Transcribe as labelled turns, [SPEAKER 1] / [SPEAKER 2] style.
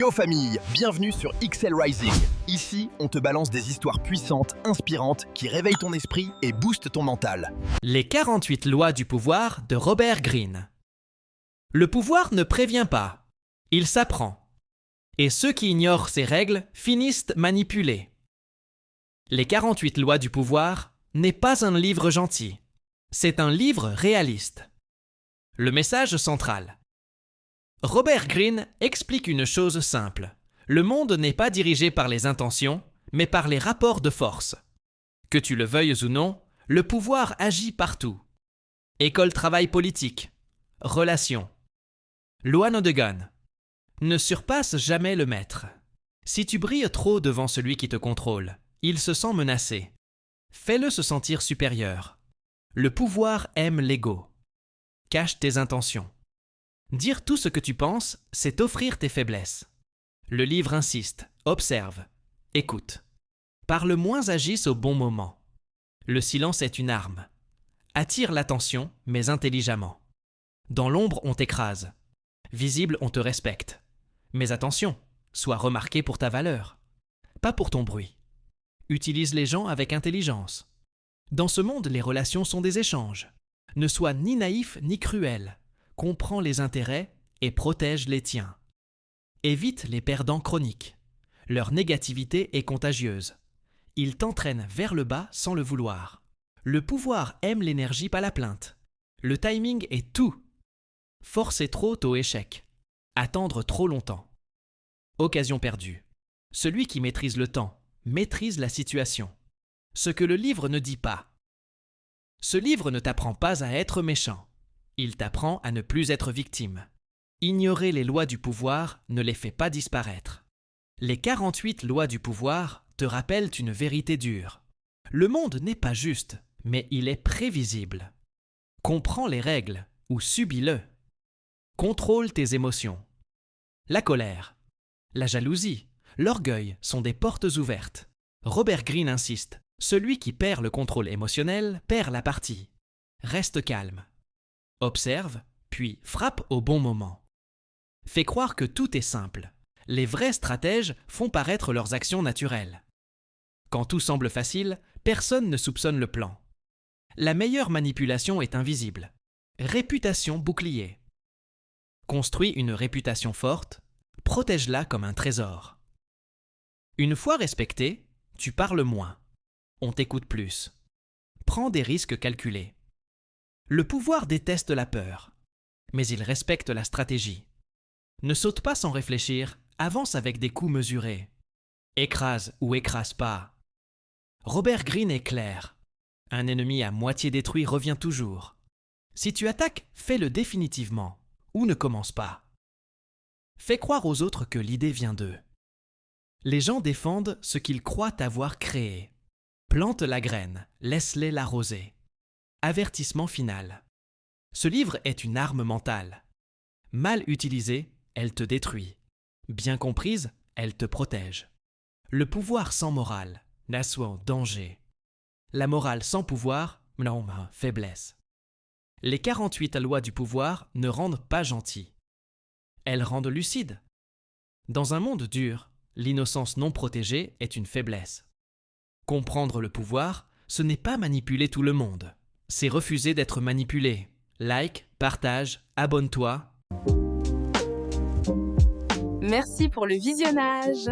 [SPEAKER 1] Yo famille, bienvenue sur XL Rising. Ici, on te balance des histoires puissantes, inspirantes, qui réveillent ton esprit et boostent ton mental.
[SPEAKER 2] Les 48 lois du pouvoir de Robert Greene. Le pouvoir ne prévient pas, il s'apprend. Et ceux qui ignorent ces règles finissent manipulés. Les 48 lois du pouvoir n'est pas un livre gentil, c'est un livre réaliste. Le message central. Robert Greene explique une chose simple. Le monde n'est pas dirigé par les intentions, mais par les rapports de force. Que tu le veuilles ou non, le pouvoir agit partout. École travail politique, relations. Loi de Gunn. Ne surpasse jamais le maître. Si tu brilles trop devant celui qui te contrôle, il se sent menacé. Fais-le se sentir supérieur. Le pouvoir aime l'ego. Cache tes intentions. Dire tout ce que tu penses, c'est offrir tes faiblesses. Le livre insiste, observe, écoute. Parle moins, agisse au bon moment. Le silence est une arme. Attire l'attention, mais intelligemment. Dans l'ombre, on t'écrase. Visible, on te respecte. Mais attention, sois remarqué pour ta valeur, pas pour ton bruit. Utilise les gens avec intelligence. Dans ce monde, les relations sont des échanges. Ne sois ni naïf ni cruel. Comprends les intérêts et protège les tiens. Évite les perdants chroniques. Leur négativité est contagieuse. Ils t'entraînent vers le bas sans le vouloir. Le pouvoir aime l'énergie, pas la plainte. Le timing est tout. Forcer trop au échec. Attendre trop longtemps. Occasion perdue. Celui qui maîtrise le temps maîtrise la situation. Ce que le livre ne dit pas. Ce livre ne t'apprend pas à être méchant. Il t'apprend à ne plus être victime. Ignorer les lois du pouvoir ne les fait pas disparaître. Les 48 lois du pouvoir te rappellent une vérité dure. Le monde n'est pas juste, mais il est prévisible. Comprends les règles ou subis-le. Contrôle tes émotions. La colère, la jalousie, l'orgueil sont des portes ouvertes. Robert Greene insiste, celui qui perd le contrôle émotionnel perd la partie. Reste calme. Observe, puis frappe au bon moment. Fais croire que tout est simple. Les vrais stratèges font paraître leurs actions naturelles. Quand tout semble facile, personne ne soupçonne le plan. La meilleure manipulation est invisible. Réputation bouclier. Construis une réputation forte, protège-la comme un trésor. Une fois respecté, tu parles moins. On t'écoute plus. Prends des risques calculés. Le pouvoir déteste la peur, mais il respecte la stratégie. Ne saute pas sans réfléchir, avance avec des coups mesurés. Écrase ou écrase pas. Robert Greene est clair. Un ennemi à moitié détruit revient toujours. Si tu attaques, fais-le définitivement, ou ne commence pas. Fais croire aux autres que l'idée vient d'eux. Les gens défendent ce qu'ils croient avoir créé. Plante la graine, laisse-les l'arroser. Avertissement final. Ce livre est une arme mentale. Mal utilisée, elle te détruit. Bien comprise, elle te protège. Le pouvoir sans morale, nation danger. La morale sans pouvoir, non, faiblesse. Les 48 lois du pouvoir ne rendent pas gentil. Elles rendent lucide. Dans un monde dur, l'innocence non protégée est une faiblesse. Comprendre le pouvoir, ce n'est pas manipuler tout le monde. C'est refuser d'être manipulé. Like, partage, abonne-toi.
[SPEAKER 3] Merci pour le visionnage.